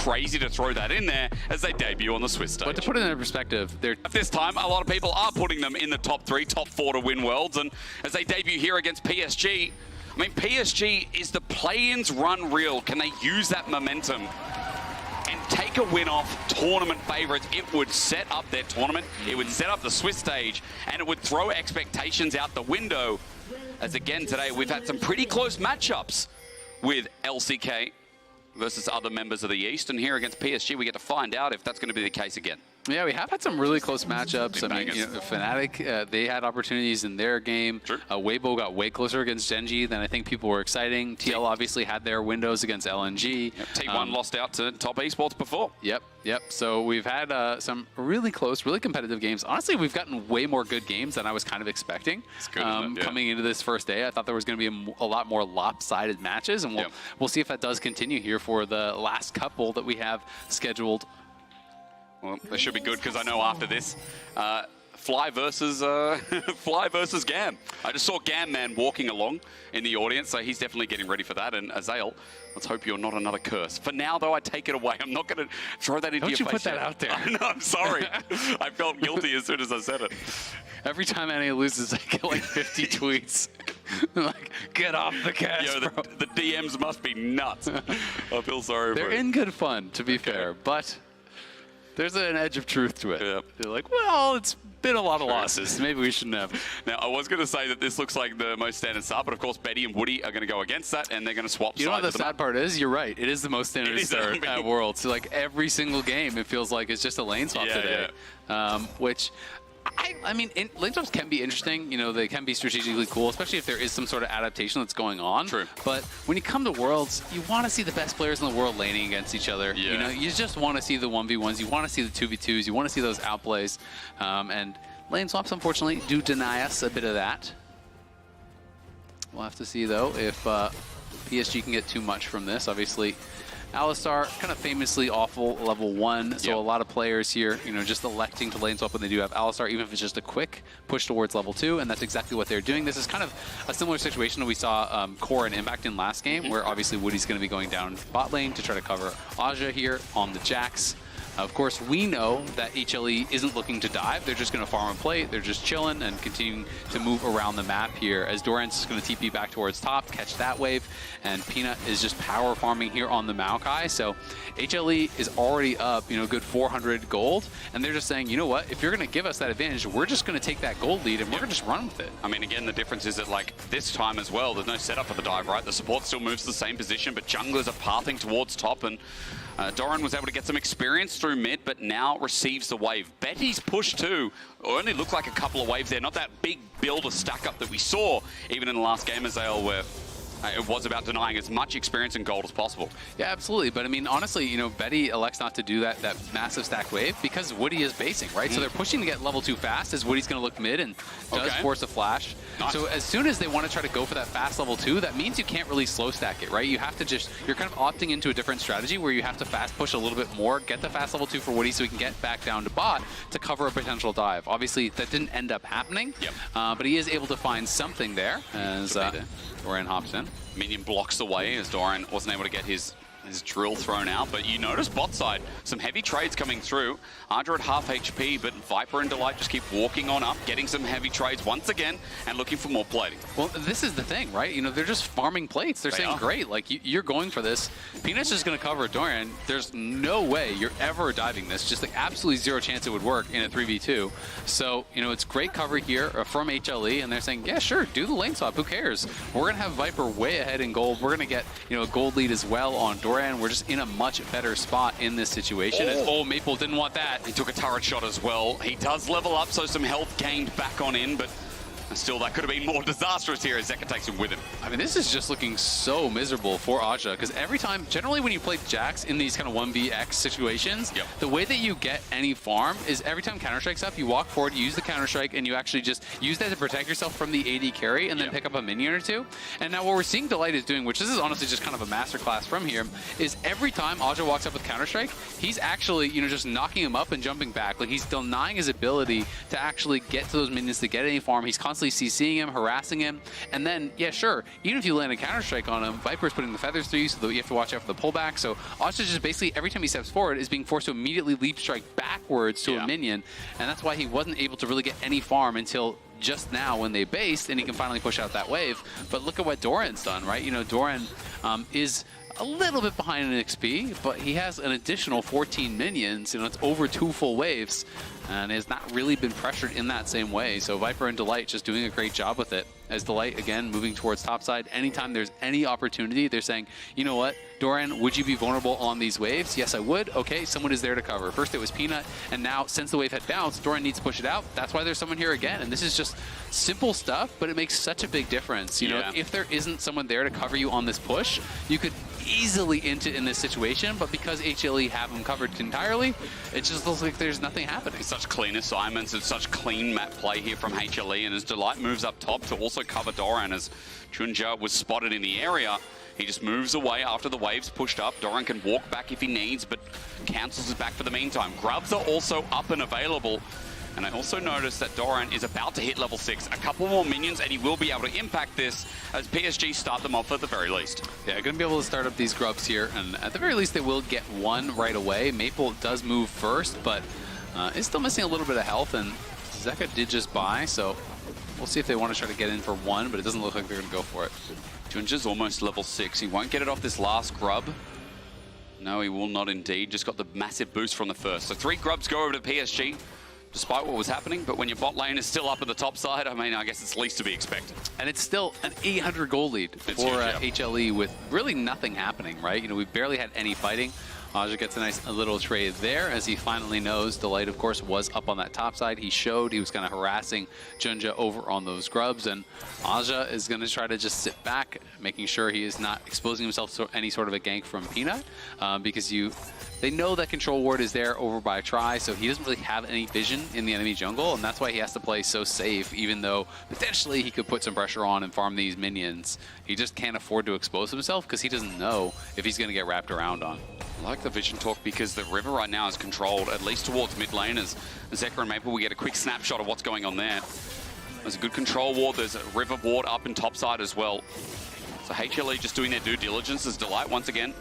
crazy to throw that in there as they debut on the Swiss stage. But to put it in perspective, at this time, a lot of people are putting them in the top 3, top 4 to win Worlds, and as they debut here against PSG, I mean, PSG is the play-ins run real. Can they use that momentum and take a win off tournament favorites? It would set up their tournament, it would set up the Swiss stage, and it would throw expectations out the window. As again today, we've had some pretty close matchups with LCK versus other members of the East, and here against PSG, we get to find out if that's going to be the case again. Yeah, we have had some really close matchups. I mean, you know, Fnatic, they had opportunities in their game. Sure. Weibo got way closer against Genji than I think people were exciting. TL obviously had their windows against LNG. Yep. T1 lost out to top esports before. Yep. So we've had some really close, really competitive games. Honestly, we've gotten way more good games than I was kind of expecting. It's good, isn't it? Yeah. Coming into this first day. I thought there was going to be a lot more lopsided matches, and we'll see if that does continue here for the last couple that we have scheduled. Well, they should be good because I know after this, Fly versus Fly versus Gam. I just saw Gam Man walking along in the audience, so he's definitely getting ready for that. And Azael, let's hope you're not another curse. For now, though, I take it away. I'm not going to throw that into your face. Don't you put that out there. No, I'm sorry. I felt guilty as soon as I said it. Every time NA loses, I get like 50 tweets. Like, get off the cast, Yo, the DMs must be nuts. I feel sorry for it. They're in good fun, to be fair, but there's an edge of truth to it. Yep. They're like, well, it's been a lot of losses. Maybe we shouldn't have. Now, I was going to say that this looks like the most standard start, but of course, Betty and Woody are going to go against that, and they're going to swap sides. You know what the sad part is? You're right. It is the most standard start at Worlds. So, like, every single game, it feels like it's just a lane swap today. Yeah. Which... I mean, lane swaps can be interesting. You know, they can be strategically cool, especially if there is some sort of adaptation that's going on. True. But when you come to Worlds, you want to see the best players in the world laning against each other. Yeah. You know, you just want to see the 1v1s. You want to see the 2v2s. You want to see those outplays. And lane swaps, unfortunately, do deny us a bit of that. We'll have to see, though, if PSG can get too much from this. Obviously, Alistar, kind of famously awful level 1, so a lot of players here, you know, just electing to lane swap when they do have Alistar, even if it's just a quick push towards level 2, and that's exactly what they're doing. This is kind of a similar situation that we saw Core and Impact in last game, where obviously Woody's going to be going down bot lane to try to cover Aja here on the Jax. Of course, we know that HLE isn't looking to dive. They're just going to farm and play. They're just chilling and continuing to move around the map here as Doran's going to TP back towards top, catch that wave, and Peanut is just power farming here on the Maokai. So HLE is already up, you know, good 400 gold, and they're just saying, you know what, if you're going to give us that advantage, we're just going to take that gold lead and we're going to just run with it. I mean, again, the difference is that, like, this time as well, there's no setup for the dive, right? The support still moves to the same position, but junglers are pathing towards top, and Doran was able to get some experience through mid, but now receives the wave. Betty's push too only looked like a couple of waves there, not that big build or stack up that we saw even in the last game as Azale, where it was about denying as much experience and gold as possible. Yeah, absolutely. But I mean, honestly, you know, Betty elects not to do that massive stack wave because Woody is basing, right? So they're pushing to get level 2 fast as Woody's going to look mid and does force a flash. Nice. So as soon as they want to try to go for that fast level 2, that means you can't really slow stack it, right? You have to just, you're kind of opting into a different strategy where you have to fast push a little bit more, get the fast level 2 for Woody so he can get back down to bot to cover a potential dive. Obviously, that didn't end up happening, but he is able to find something there as Doran hops in. Minion blocks away as Doran wasn't able to get his drill thrown out, but you notice bot side, some heavy trades coming through. Ardra at half HP, but Viper and Delight just keep walking on up, getting some heavy trades once again, and looking for more plating. Well, this is the thing, right? You know, they're just farming plates. They're saying, great, like, you're going for this. Peanut's just going to cover Doran. There's no way you're ever diving this. Just like absolutely zero chance it would work in a 3v2. So, you know, it's great cover here from HLE, and they're saying, yeah, sure, do the lane swap. Who cares? We're going to have Viper way ahead in gold. We're going to get, you know, a gold lead as well on Doran. We're just in a much better spot in this situation. And, Maple didn't want that. He took a turret shot as well. He does level up, so some health gained back on in, but still, that could have been more disastrous here as Zeka takes him with him. I mean, this is just looking so miserable for Aja, because every time, generally when you play Jax in these kind of 1vx situations, the way that you get any farm is every time Counter-Strike's up, you walk forward, you use the Counter-Strike, and you actually just use that to protect yourself from the AD carry and then pick up a minion or two. And now what we're seeing Delight is doing, which this is honestly just kind of a masterclass from here, is every time Aja walks up with Counter-Strike, he's actually, you know, just knocking him up and jumping back. Like, he's denying his ability to actually get to those minions to get any farm. He's constantly CCing him, harassing him, and then, yeah, sure, even if you land a counter-strike on him, Viper's putting the feathers through you, so you have to watch out for the pullback. So Aja just basically, every time he steps forward, is being forced to immediately leap strike backwards to a minion, and that's why he wasn't able to really get any farm until just now when they based, and he can finally push out that wave. But look at what Doran's done, right? You know, Doran is a little bit behind in XP, but he has an additional 14 minions, you know, it's over 2 full waves, and has not really been pressured in that same way. So Viper and Delight just doing a great job with it. As Delight, again, moving towards topside, anytime there's any opportunity, they're saying, you know what, Doran, would you be vulnerable on these waves? Yes, I would. Okay, someone is there to cover. First it was Peanut, and now since the wave had bounced, Doran needs to push it out. That's why there's someone here again, and this is just simple stuff, but it makes such a big difference. You know, if there isn't someone there to cover you on this push, you could easily int it in this situation, but because HLE have them covered entirely, it just looks like there's nothing happening. Such clean assignments and such clean map play here from HLE, and as Delight moves up top to also cover Doran, as Junja was spotted in the area, he just moves away after the wave's pushed up. Doran can walk back if he needs, but cancels his back for the meantime. Grubs are also up and available. And I also noticed that Doran is about to hit level 6. A couple more minions, and he will be able to impact this as PSG start them off at the very least. Yeah, going to be able to start up these grubs here, and at the very least they will get one right away. Maple does move first, but is still missing a little bit of health, and Zeka did just buy, so we'll see if they want to try to get in for one, but it doesn't look like they're going to go for it. Junja's almost level 6. He won't get it off this last grub. No, he will not indeed. Just got the massive boost from the first. So 3 grubs go over to PSG, despite what was happening, but when your bot lane is still up at the top side, I mean, I guess it's least to be expected. And it's still an 800 gold lead for HLE with really nothing happening, right? You know, we barely had any fighting. Aja gets a nice little trade there as he finally knows Delight, of course, was up on that top side. He showed he was kind of harassing Junja over on those grubs, and Aja is going to try to just sit back, making sure he is not exposing himself to any sort of a gank from Peanut, because they know that control ward is there over by Try, so he doesn't really have any vision in the enemy jungle, and that's why he has to play so safe, even though potentially he could put some pressure on and farm these minions. He just can't afford to expose himself because he doesn't know if he's going to get wrapped around on. I like the vision talk because the river right now is controlled, at least towards mid lane, as Zeka and Maple, we get a quick snapshot of what's going on there. There's a good control ward, there's a river ward up and topside as well. So HLE just doing their due diligence as Delight once again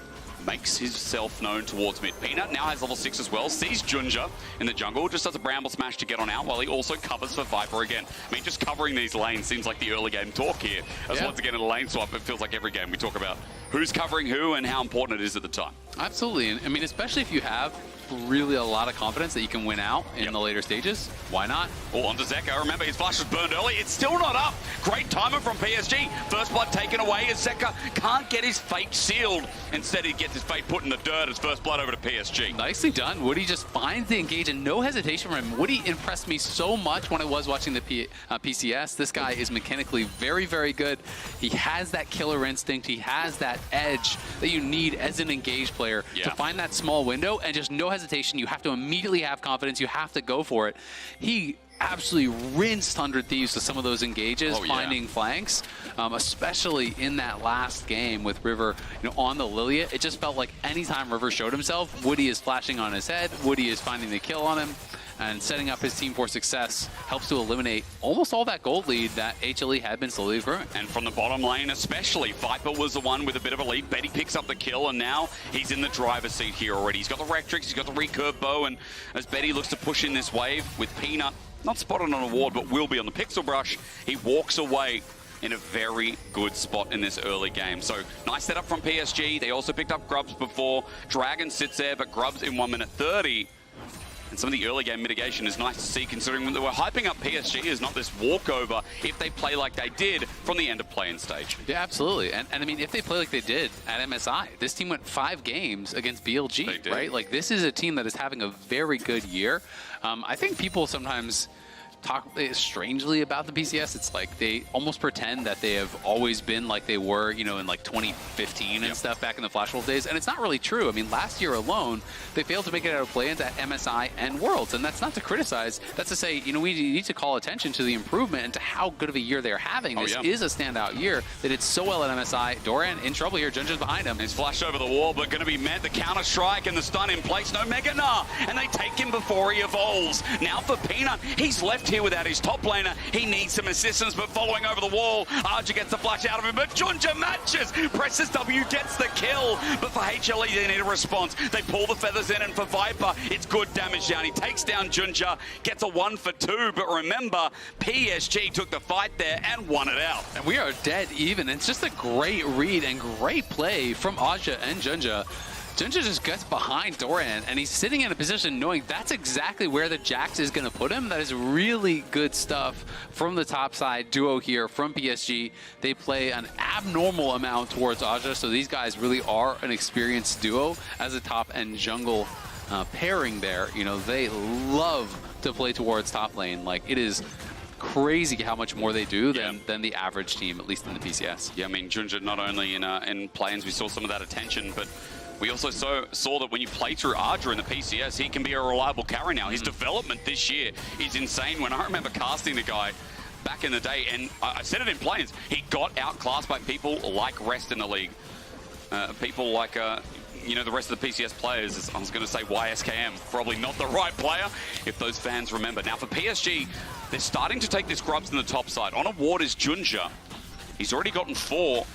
makes himself known towards mid. Peanut now has level 6 as well, sees Junja in the jungle, just does a bramble smash to get on out while he also covers for Viper again. I mean, just covering these lanes seems like the early game talk here. As once again in a lane swap, it feels like every game we talk about who's covering who and how important it is at the time. Absolutely, and I mean, especially if you have really a lot of confidence that you can win out in the later stages. Why not? Oh, onto Zeka. Remember, his flash was burned early. It's still not up. Great timer from PSG. First blood taken away as Zeka can't get his fate sealed. Instead, he gets his fate put in the dirt as first blood over to PSG. Nicely done. Woody just finds the engage and no hesitation from him. Woody impressed me so much when I was watching the PCS. This guy is mechanically very, very good. He has that killer instinct. He has that edge that you need as an engaged player to find that small window and just no hesitation. You have to immediately have confidence. You have to go for it. He absolutely rinsed 100 Thieves with some of those engages, finding flanks, especially in that last game with River, you know, on the Lilia. It just felt like anytime River showed himself, Woody is flashing on his head, Woody is finding the kill on him, and setting up his team for success helps to eliminate almost all that gold lead that HLE had been slowly growing. And from the bottom lane especially, Viper was the one with a bit of a lead. Betty picks up the kill, and now he's in the driver's seat here already. He's got the Rectrix, he's got the recurve bow, and as Betty looks to push in this wave with Peanut, not spotted on a ward, but will be on the pixel brush, he walks away in a very good spot in this early game. So nice setup from PSG. They also picked up Grubs before. Dragon sits there, but Grubs in 1 minute 30. And some of the early game mitigation is nice to see, considering when they were hyping up PSG as not this walkover if they play like they did from the end of play-in stage. Yeah, absolutely. And I mean, if they play like they did at MSI, this team went 5 games against BLG, right? Like, this is a team that is having a very good year. I think people sometimes talk strangely about the PCS. It's like they almost pretend that they have always been like they were, you know, in like 2015 and stuff back in the Flash Wolf days. And it's not really true. I mean, last year alone, they failed to make it out of play-ins at MSI and Worlds. And that's not to criticize. That's to say, you know, we need to call attention to the improvement and to how good of a year they're having. This is a standout year. They did so well at MSI. Doran in trouble here. Junja's behind him. He's flashed over the wall, but going to be met. The counter-strike and the stun in place. No Mega Nah. And they take him before he evolves. Now for Peanut, he's left here without his top laner. He needs some assistance, but following over the wall, Arja gets the flash out of him, but Junja matches, presses W, gets the kill. But for HLE, they need a response. They pull the feathers in, and for Viper, it's good damage down. He takes down Junja, gets a 1 for 2, but remember, PSG took the fight there and won it out. And we are dead even. It's just a great read and great play from Aja and Junja. Junja just gets behind Doran, and he's sitting in a position knowing that's exactly where the Jax is going to put him. That is really good stuff from the top side duo here from PSG. They play an abnormal amount towards Aja, so these guys really are an experienced duo as a top and jungle pairing there. You know, they love to play towards top lane. Like, it is crazy how much more they do than the average team, at least in the PCS. Yeah, I mean, Junja not only in play-ins, we saw some of that attention, but we also saw that when you play through Arja in the PCS, he can be a reliable carry now. His development this year is insane. When I remember casting the guy back in the day, and I said it in play-ins, he got outclassed by people like Rest in the league. People like, you know, the rest of the PCS players. I was going to say YSKM, probably not the right player, if those fans remember. Now for PSG, they're starting to take this grubs in the top side. On a ward is Junja. He's already gotten 4.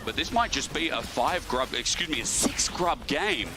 But this might just be a 6 grub game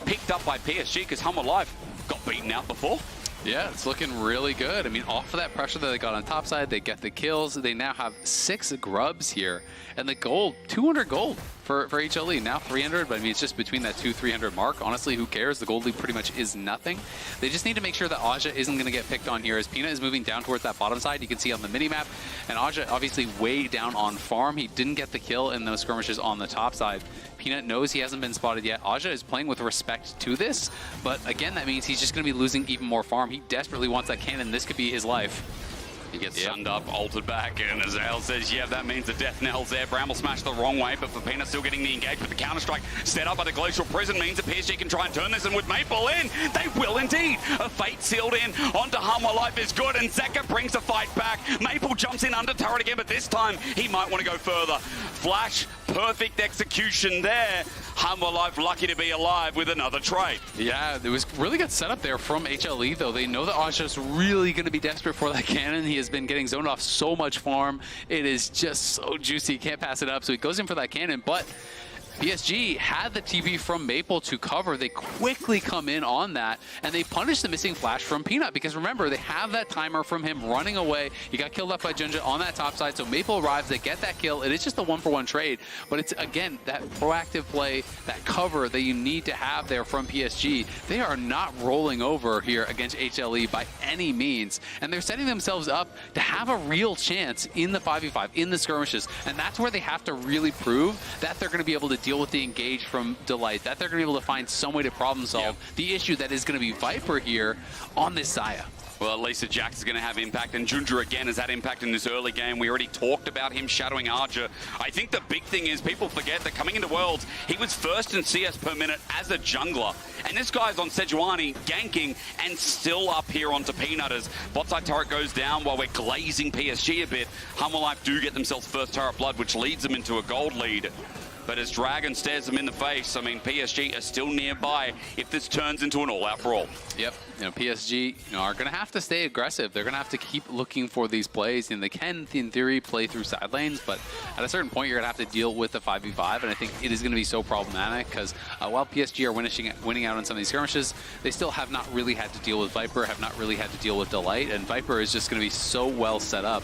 picked up by PSG because Humble Life got beaten out before. Yeah, it's looking really good. I mean, off of that pressure that they got on top side, they get the kills. They now have 6 grubs here. And the gold, 200 gold for HLE. Now 300, but I mean, it's just between that 200-300 mark. Honestly, who cares? The gold lead pretty much is nothing. They just need to make sure that Aja isn't going to get picked on here. As Peanut is moving down towards that bottom side, you can see on the minimap. And Aja obviously way down on farm. He didn't get the kill in those skirmishes on the top side. Peanut knows he hasn't been spotted yet. Aja is playing with respect to this, but again, that means he's just going to be losing even more farm. He desperately wants that cannon. This could be his life. He gets sunned up, altered back, and as Al says, yeah, that means the death knell's there. Bramble smashed the wrong way, but for Peanut still getting the engage with the counter-strike set up by the Glacial Prison means that PSG can try and turn this, and with Maple in, they will indeed. A fate sealed in onto Hummer Life is good, and Zeka brings the fight back. Maple jumps in under turret again, but this time he might want to go further. Flash, perfect execution there. Humble Life lucky to be alive with another trade. Yeah, it was really good setup there from HLE, though. They know that Aja's really going to be desperate for that cannon. He has been getting zoned off so much farm. It is just so juicy. He can't pass it up, so he goes in for that cannon, but PSG had the TP from Maple to cover. They quickly come in on that, and they punish the missing flash from Peanut, because remember, they have that timer from him running away. He got killed up by Junja on that top side, so Maple arrives, they get that kill. It is just a 1-for-1 trade, but it's, again, that proactive play, that cover that you need to have there from PSG. They are not rolling over here against HLE by any means, and they're setting themselves up to have a real chance in the 5v5, in the skirmishes, and that's where they have to really prove that they're going to be able to deal with the engage from Delight, that they're going to be able to find some way to problem solve the issue that is going to be Viper here on this Xayah. Well, at least the Jax is going to have impact, and Junja again has had impact in this early game. We already talked about him shadowing Arja. I think the big thing is people forget that coming into Worlds, he was first in CS per minute as a jungler. And this guy's on Sejuani, ganking, and still up here onto Peanut as bot side turret goes down while we're glazing PSG a bit. Humble Life do get themselves first turret blood, which leads them into a gold lead. But as Dragon stares them in the face, I mean, PSG are still nearby if this turns into an all-out brawl. Yep, you know, PSG are going to have to stay aggressive. They're going to have to keep looking for these plays, and they can, in theory, play through side lanes, but at a certain point, you're going to have to deal with the 5v5, and I think it is going to be so problematic because while PSG are winning out on some of these skirmishes, they still have not really had to deal with Viper, have not really had to deal with Delight, and Viper is just going to be so well set up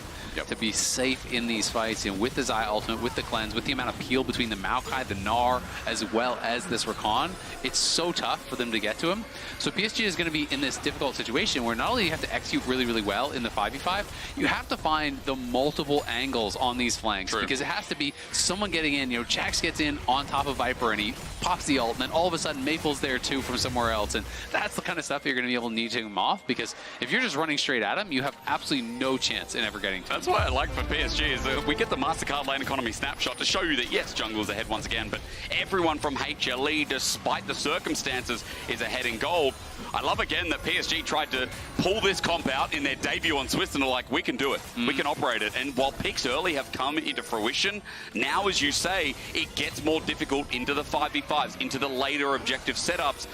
to be safe in these fights, and with the Xayah ultimate, with the cleanse, with the amount of peel between the Maokai, the Gnar, as well as this Rakan, it's so tough for them to get to him. So PSG is going to be in this difficult situation where not only you have to execute really, really well in the 5v5, you have to find the multiple angles on these flanks, because it has to be someone getting in. You know, Jax gets in on top of Viper and he pops the ult, and then all of a sudden Maple's there too from somewhere else, and that's the kind of stuff you're going to be able to need to him off, because if you're just running straight at him, you have absolutely no chance in ever getting to him. That's what I like for PSG is that we get the MasterCard lane economy snapshot to show you that yes, jungle's ahead once again, but everyone from HLE, despite the circumstances, is ahead in gold. I love again that PSG tried to pull this comp out in their debut on Swiss and are like, we can do it, we can operate it. And while picks early have come into fruition, now as you say, it gets more difficult into the 5v5s, into the later objective setups.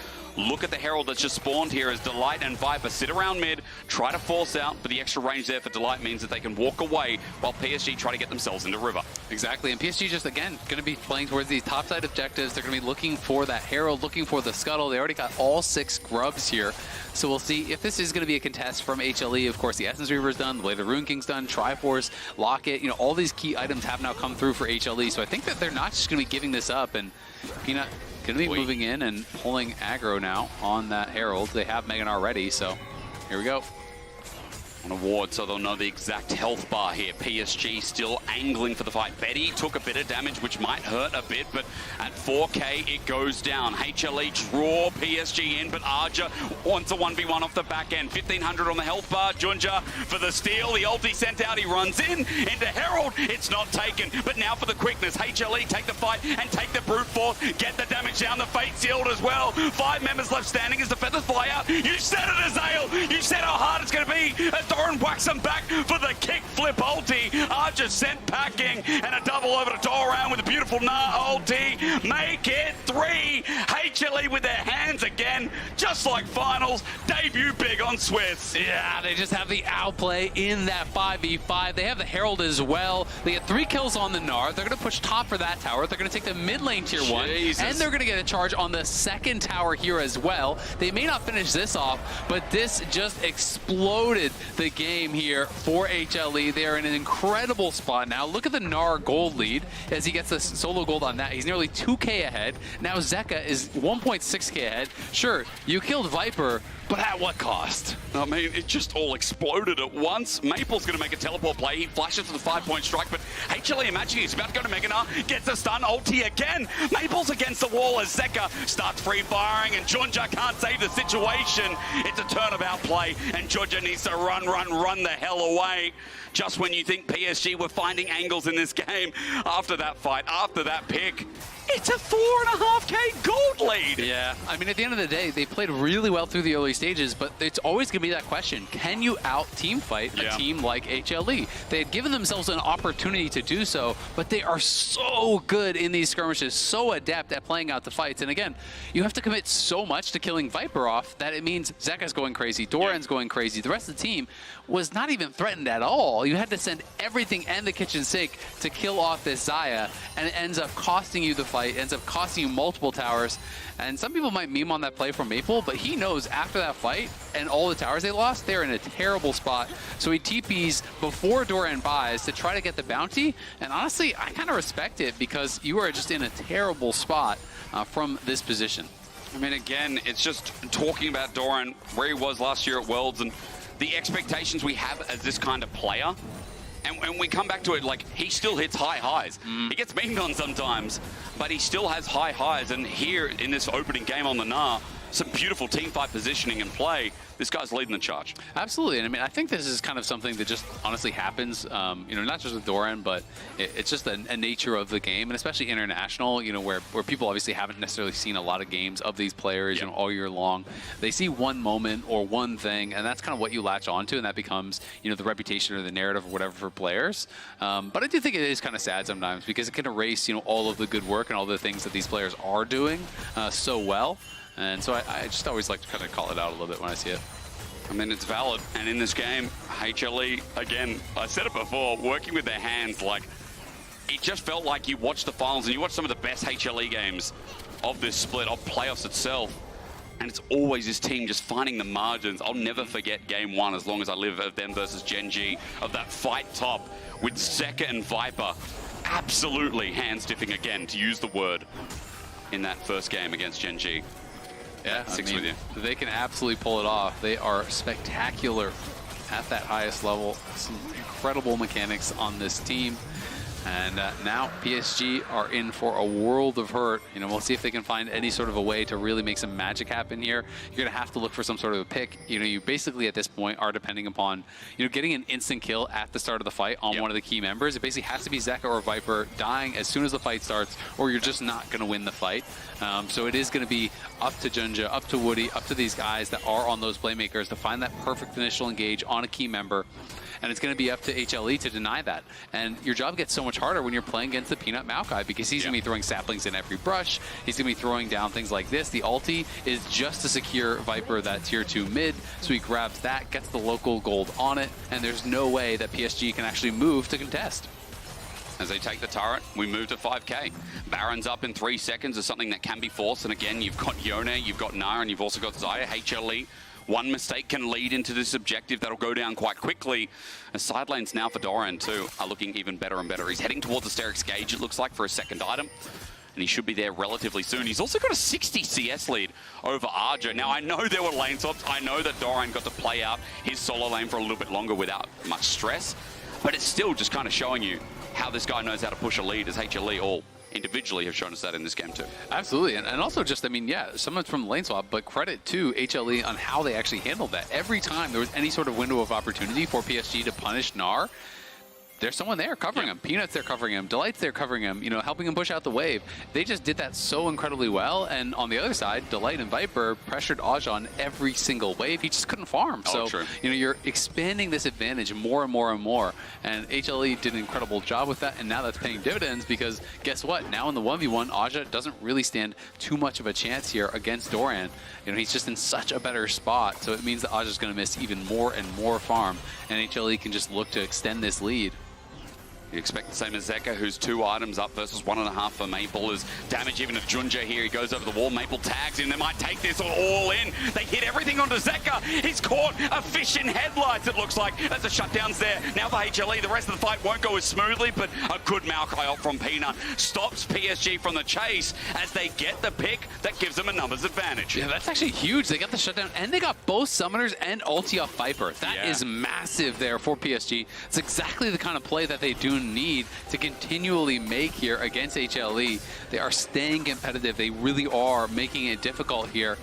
Look at the Herald that's just spawned here as Delight and Viper sit around mid, try to force out, but the extra range there for Delight means that they can walk away while PSG try to get themselves into River. Exactly, and PSG just, again, going to be playing towards these topside objectives. They're going to be looking for that Herald, looking for the Scuttle. They already got all 6 grubs here, so we'll see if this is going to be a contest from HLE. Of course, the Essence Reaver's done, the later Rune King's done, Triforce, Locket, all these key items have now come through for HLE, so I think that they're not just going to be giving this up, and Peanut going to be moving in and pulling aggro now on that Herald. They have Megan already, so here we go. On a ward, so they'll know the exact health bar here. PSG still angling for the fight. Betty took a bit of damage, which might hurt a bit, but at 4K, it goes down. HLE draw PSG in, but Arja wants a 1v1 off the back end. 1500 on the health bar. Junja for the steal. The ulti sent out. He runs in into Herald. It's not taken, but now for the quickness. HLE take the fight and take the brute force. Get the damage down. The fate sealed as well. 5 members left standing as the feathers fly out. You said it, Azael. You said how hard it's going to be. Doran whacks him back for the kick flip ulti. Archer sent packing and a double over to Doran with a beautiful ulti. Make it 3. HLE with their hands again, just like finals. Debut big on Swiss. Yeah, they just have the outplay in that 5v5. They have the Herald as well. They get 3 kills on the Gnar. They're going to push top for that tower. They're going to take the mid lane tier 1. And they're going to get a charge on the second tower here as well. They may not finish this off, but this just exploded the game here for HLE. They are in an incredible spot now. Look at the Gnar gold lead as he gets the solo gold on that. He's nearly 2k ahead. Now Zeka is 1.6k ahead. Sure, you killed Viper, but at what cost? I mean, it just all exploded at once. Maple's going to make a teleport play. He flashes for the 5-point strike, but HLE, imagine he's about to go to Meganar, gets a stun, ulti again. Maple's against the wall as Zeka starts free firing, and Junja can't save the situation. It's a turnabout play, and Junja needs to run the hell away. Just when you think PSG were finding angles in this game, after that fight, after that pick, it's a 4.5k gold lead. Yeah, I mean, at the end of the day, they played really well through the early stages, but it's always going to be that question. Can you out-team fight a team like HLE? They had given themselves an opportunity to do so, but they are so good in these skirmishes, so adept at playing out the fights. And again, you have to commit so much to killing Viper off that it means Zeka's going crazy, Doran's going crazy. The rest of the team was not even threatened at all. You had to send everything and the kitchen sink to kill off this Xayah, and it ends up costing you the fight, ends up costing you multiple towers. And some people might meme on that play from Maple, but he knows after that fight and all the towers they lost, they're in a terrible spot. So he TPs before Doran buys to try to get the bounty. And honestly, I kind of respect it because you are just in a terrible spot from this position. I mean, again, it's just talking about Doran, where he was last year at Worlds, and the expectations we have as this kind of player. And we come back to it, like, he still hits high highs. He gets memed on sometimes, but he still has high highs. And here in this opening game on the Gnar, some beautiful team fight positioning and play. This guy's leading the charge. Absolutely, and I mean, I think this is kind of something that just honestly happens, not just with Doran, but it's just a nature of the game, and especially international, where people obviously haven't necessarily seen a lot of games of these players, all year long. They see one moment or one thing, and that's kind of what you latch onto, and that becomes, the reputation or the narrative or whatever for players. But I do think it is kind of sad sometimes because it can erase, all of the good work and all the things that these players are doing so well. And so I just always like to kind of call it out a little bit when I see it. I mean, it's valid. And in this game, HLE, again, I said it before, working with their hands, like, it just felt like you watched the finals and you watched some of the best HLE games of this split, of playoffs itself. And it's always this team just finding the margins. I'll never forget game 1 as long as I live of them versus Gen G, of that fight top with Zeka and Viper. Absolutely hand-stiffing again, to use the word, in that first game against Gen G. Yeah, Six with you. They can absolutely pull it off. They are spectacular at that highest level. Some incredible mechanics on this team. And now PSG are in for a world of hurt. We'll see if they can find any sort of a way to really make some magic happen here. You're going to have to look for some sort of a pick. You basically at this point are depending upon, getting an instant kill at the start of the fight on one of the key members. It basically has to be Zeka or Viper dying as soon as the fight starts, or you're just not going to win the fight. So it is going to be up to Junja, up to Woody, up to these guys that are on those playmakers to find that perfect initial engage on a key member. and it's going to be up to HLE to deny that. And your job gets so much harder when you're playing against the Peanut Maokai, because he's going to be throwing saplings in every brush. He's going to be throwing down things like this. The ulti is just to secure Viper that tier 2 mid, so he grabs that, gets the local gold on it, and there's no way that PSG can actually move to contest. As they take the turret, we move to 5k. Baron's up in 3 seconds is something that can be forced. And again, you've got Yone, you've got Nara, and you've also got Zaya. HLE, one mistake can lead into this objective that'll go down quite quickly. The side lanes now for Doran too are looking even better and better. He's heading towards the Asterix Gauge, it looks like, for a second item. And he should be there relatively soon. He's also got a 60 CS lead over Arja. Now, I know there were lane swaps. I know that Doran got to play out his solo lane for a little bit longer without much stress. But it's still just kind of showing you how this guy knows how to push a lead, as HLE all individually have shown us that in this game too. Absolutely, and also just, I mean, yeah, some of it's from the lane swap, but credit to HLE on how they actually handled that. Every time there was any sort of window of opportunity for PSG to punish Gnar, there's someone there covering him. Peanut's there covering him. Delight's there covering him, you know, helping him push out the wave. They just did that so incredibly well. And on the other side, Delight and Viper pressured Aja on every single wave. He just couldn't farm. So, you know, you're expanding this advantage more and more and more. And HLE did an incredible job with that. And now that's paying dividends, because guess what? Now in the 1v1, Aja doesn't really stand too much of a chance here against Doran. You know, he's just in such a better spot. So it means that Aja's going to miss even more and more farm. And HLE can just look to extend this lead. You expect the same as Zeka, who's 2 items up versus 1.5 for Maple. Is damage even to Junja here. He goes over the wall. Maple tags him. They might take this all in. They hit everything onto Zeka. He's caught a fish in headlights, it looks like. As the shutdown's there. Now for HLE, the rest of the fight won't go as smoothly, but a good Maokai ult from Peanut stops PSG from the chase as they get the pick that gives them a numbers advantage. Yeah, that's actually huge. They got the shutdown, and they got both summoners and ulti off Viper. That is massive there for PSG. It's exactly the kind of play that they do need to continually make here against HLE. They are staying competitive. They really are making it difficult here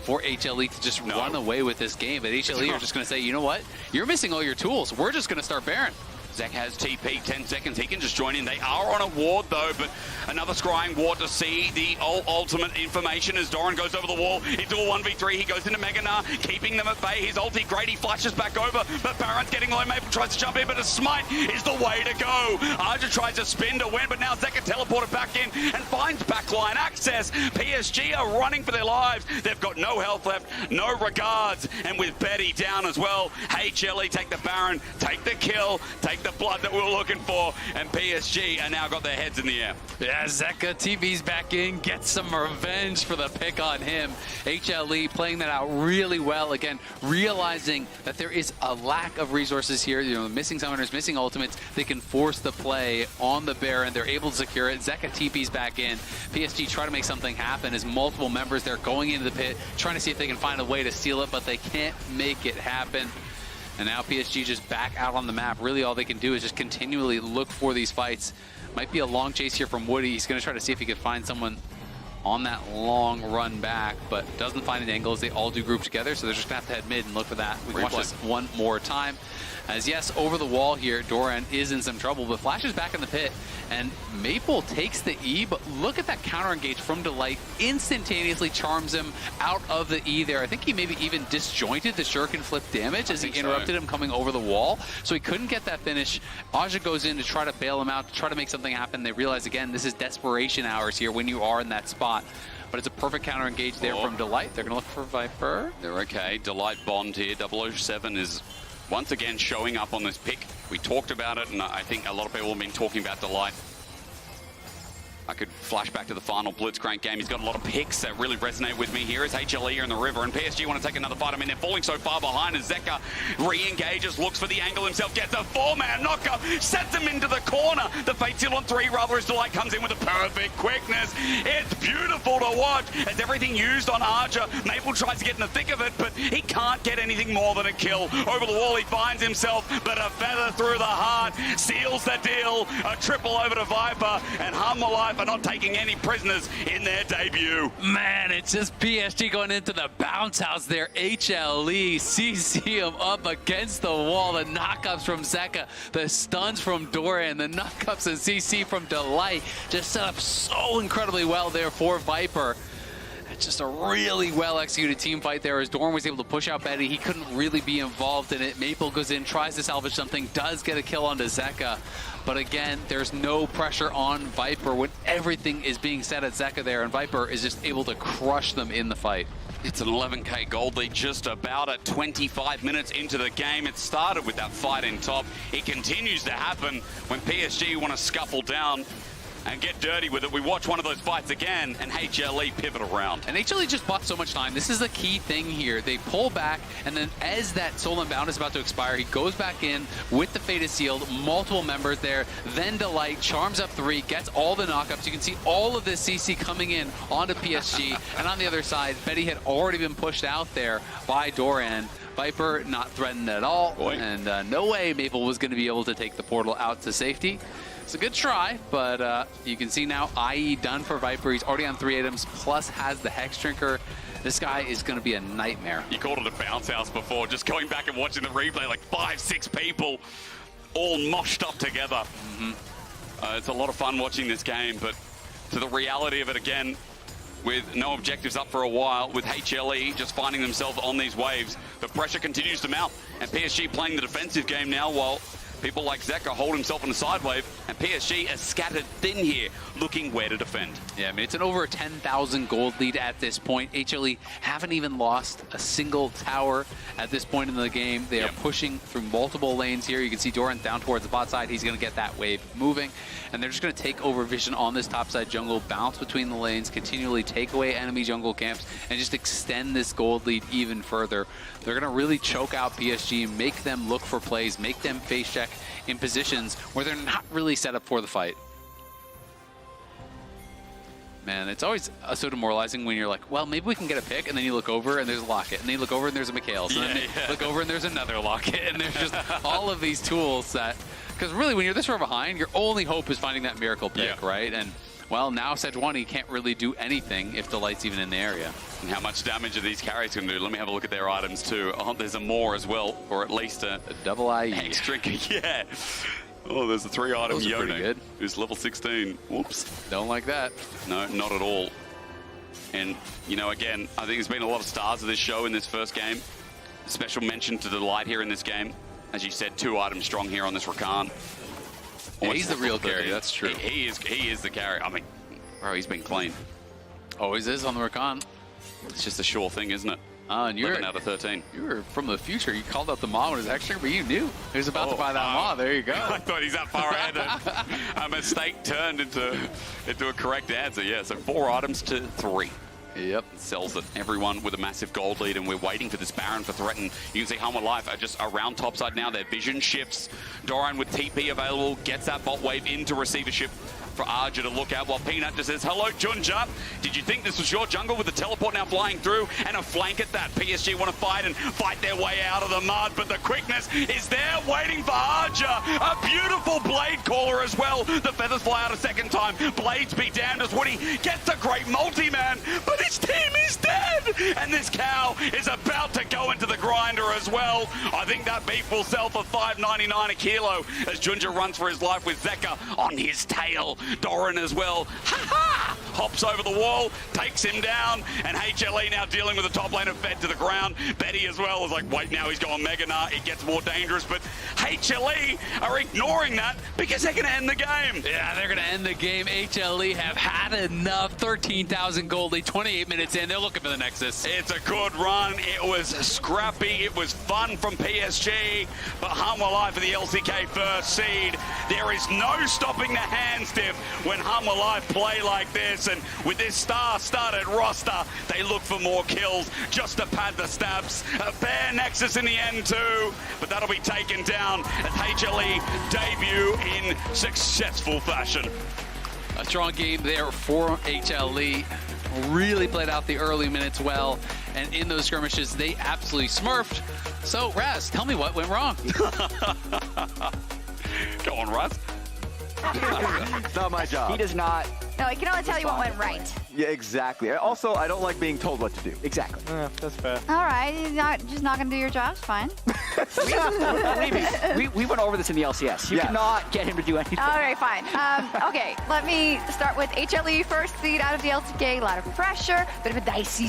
for HLE to just run away with this game. But HLE are just going to say, you know what? You're missing all your tools. We're just going to start Baron. Zek has TP, 10 seconds. He can just join in. They are on a ward, though, but another scrying ward to see the ultimate information as Doran goes over the wall into a 1v3. He goes into Mega Gnar, keeping them at bay. His ulti, great. He flashes back over, but Baron's getting low. Maple tries to jump in, but a smite is the way to go. Arja tries to spin to win, but now Zeka teleported back in and finds backline access. PSG are running for their lives. They've got no health left, no regards, and with Betty down as well, HLE take the Baron, take the kill, take the blood that we were looking for, and PSG are now got their heads in the air. Yeah, Zeka TV's back in, gets some revenge for the pick on him. HLE playing that out really well, again, realizing that there is a lack of resources here, you know, missing summoners, missing ultimates. They can force the play on the Baron. They're able to secure it. Zeka TP's back in. PSG try to make something happen as multiple members, they're going into the pit, trying to see if they can find a way to steal it, but they can't make it happen. And now PSG just back out on the map. Really all they can do is just continually look for these fights. Might be a long chase here from Woody. He's going to try to see if he can find someone on that long run back, but doesn't find an angle as they all do group together, so they're just going to have to head mid and look for that. We can watch this one more time. As yes, over the wall here, Doran is in some trouble, but Flash is back in the pit, and Maple takes the E, but look at that counter engage from Delight. Instantaneously charms him out of the E there. I think he maybe even disjointed the shuriken flip damage as he interrupted him coming over the wall, so he couldn't get that finish. Aja goes in to try to bail him out, to try to make something happen. They realize, again, this is desperation hours here when you are in that spot. But it's a perfect counter engage there from Delight. They're going to look for Viper. They're okay. Delight Bond here. 007 is once again showing up on this pick. We talked about it, and I think a lot of people have been talking about Delight. I could flash back to the final Blitzcrank game. He's got a lot of picks that really resonate with me here as HLE are in the river, and PSG want to take another fight. I mean, they're falling so far behind as Zeka re-engages, looks for the angle himself, gets a 4-man knockup, sets him into the corner. The Fate Seal on 3, rather, as Delight comes in with a perfect quickness. It's beautiful to watch as everything used on Arja. Maple tries to get in the thick of it, but he can't get anything more than a kill. Over the wall he finds himself, but a feather through the heart seals the deal. A triple over to Viper, and Hum Alive are not taking any prisoners in their debut. Man, it's just PSG going into the bounce house there. HLE, CC him up against the wall. The knockups from Zeka, the stuns from Doran, the knockups and CC from Delight just set up so incredibly well there for Viper. Just a really well-executed team fight there as Doran was able to push out Betty. He couldn't really be involved in it. Maple goes in, tries to salvage something, does get a kill onto Zeka. But again, there's no pressure on Viper when everything is being set at Zeka there, and Viper is just able to crush them in the fight. It's an 11K gold lead just about at 25 minutes into the game. It started with that fight in top. It continues to happen when PSG want to scuffle down and get dirty with it. We watch one of those fights again, and HLE pivot around. And HLE just bought so much time. This is the key thing here. They pull back, and then as that Soul Unbound is about to expire, he goes back in with the Fate is Sealed, multiple members there, then Delight, charms up 3, gets all the knockups. You can see all of this CC coming in onto PSG, and on the other side, Betty had already been pushed out there by Doran. Viper not threatened at all, and no way Maple was going to be able to take the portal out to safety. It's a good try, but you can see now IE done for Viper. He's already on 3 items, plus has the Hex Drinker. This guy is going to be a nightmare. You called it a bounce house before. Just going back and watching the replay, like 5-6 people all moshed up together. It's a lot of fun watching this game, but to the reality of it again, with no objectives up for a while, with HLE just finding themselves on these waves, the pressure continues to mount, and PSG playing the defensive game now while people like Zeka hold himself on the side wave, and PSG is scattered thin here, looking where to defend. Yeah, I mean, it's an over 10,000 gold lead at this point. HLE haven't even lost a single tower at this point in the game. They are pushing through multiple lanes here. You can see Doran down towards the bot side. He's going to get that wave moving, and they're just going to take over vision on this topside jungle, bounce between the lanes, continually take away enemy jungle camps, and just extend this gold lead even further. They're going to really choke out PSG, make them look for plays, make them face check in positions where they're not really set up for the fight. Man, it's always so demoralizing when you're like, well, maybe we can get a pick, and then you look over and there's a Locket, and then you look over and there's a McHale's, and then you look over and there's another Locket, and there's just all of these tools that, because really when you're this far behind, your only hope is finding that miracle pick, right? And well, now Sejuani can't really do anything if the light's even in the area. And how much damage are these carries going to do? Let me have a look at their items too. Oh, there's a more as well, or at least a double IE. Hex Drinker, Oh, there's a 3-item Yone, who's level 16. Whoops. Don't like that. No, not at all. And, you know, again, I think there's been a lot of stars of this show in this first game. Special mention to Delight here in this game. As you said, 2 items strong here on this Rakan. Yeah, he's the real carry, that's true. He is the carry. I mean, bro, he's been clean. Always is on the Rakan. It's just a sure thing, isn't it? And you're 11 out of 13. You were from the future. You called out the Maw with his extra, but you knew he was about to buy that Maw. There you go. I thought he's that far ahead. A mistake turned into a correct answer. Yeah, so 4 items to 3. Yep. Sells it. Everyone with a massive gold lead, and we're waiting for this Baron for Threaten. You can see Humble Life are just around topside now. Their vision shifts. Doran with TP available, gets that bot wave into receivership for Arja to look at, while Peanut just says, hello, Junja. Did you think this was your jungle with the teleport now flying through and a flank at that? PSG want to fight their way out of the mud, but the quickness is there waiting for Arja. A beautiful blade caller as well. The feathers fly out a second time. Blades be damned as Woody gets a great multi-man, but his team is dead. And this cow is about to go into the grinder as well. I think that beef will sell for $5.99 a kilo as Junja runs for his life with Zeka on his tail. Doran as well, hops over the wall, takes him down, and HLE now dealing with the top lane of Fed to the ground. Betty as well is like, wait, now he's going Mega Gnar. It gets more dangerous, but HLE are ignoring that because they're going to end the game. Yeah, they're going to end the game. HLE have had enough. 13,000 gold lead, 28 minutes in. They're looking for the Nexus. It's a good run. It was scrappy. It was fun from PSG, but Humble Life for the LCK first seed. There is no stopping the hand stiff when Humble Life play like this, and with this star-studded roster, they look for more kills just to pad the stabs. A fair Nexus in the end too, but that'll be taken down as HLE debut in successful fashion. A strong game there for HLE. Really played out the early minutes well, and in those skirmishes, they absolutely smurfed. So, Raz, tell me what went wrong. Go on, Raz. It's not my job. He does not. No, I can only tell you what went right. Yeah, exactly. Also, I don't like being told what to do. Exactly. Yeah, that's fair. All right, you're just not going to do your job. It's fine. Believe me, we went over this in the LCS. You Yeah. cannot get him to do anything. All right, fine. Okay, let me start with HLE, first seed out of the LCK. A lot of pressure, bit of a dicey